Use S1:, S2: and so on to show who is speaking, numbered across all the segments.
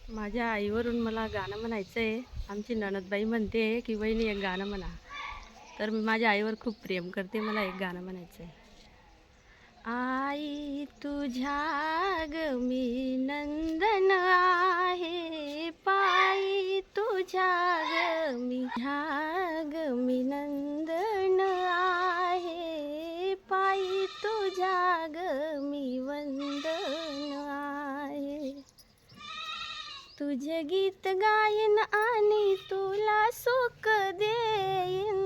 S1: माझ्या आईवरून मला गाणं म्हणायचं आहे. आमची नणदबाई म्हणते की वहिनी एक गाणं म्हणा. तर मी माझ्या आईवर खूप प्रेम करते. मला एक गाणं म्हणायचं आहे. आई तुझ्या ग मी नंदन आहे, पायी तुझ्या ग मी नंदन आहे, पायी तुझ्या ग मी वंदन आहे. तुझे गीत गायन आणि तुला सुख देईन,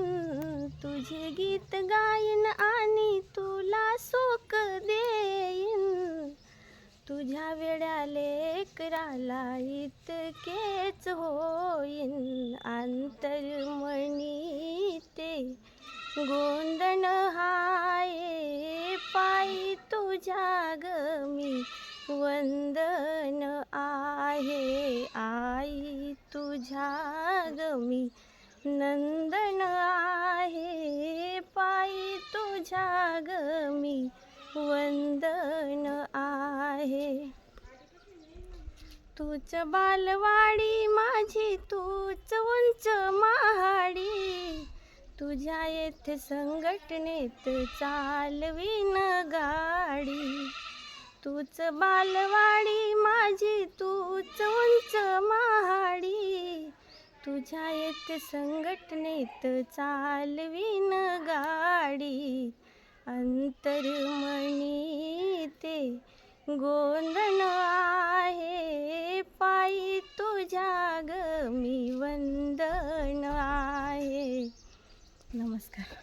S1: तुझे गीत गायन आणि तुला सुख देईन. तुझ्या वेड्या लेकराला इतकेच होईन, अंतर्मनी ते गोंधन हाये, पायी तुझ्या ग मी वंदन आहे. आई तुझ्या ग मी नंदन आहे, पायी तुझ्या ग मी वंदन आहे. तूच बालवाडी माझी, तूच उंच महाडी, तुझ्या येथे संघटनेत चालवीन गाडी. तूच बालवाडी माझी, तूच उंच महाडी, तुझ्या येथे संघटनेत चालवीन गाडी. अंतर्मनी ते गोंधन आहे, पायी तुझ्या ग मी वंदन आहे. नमस्कार.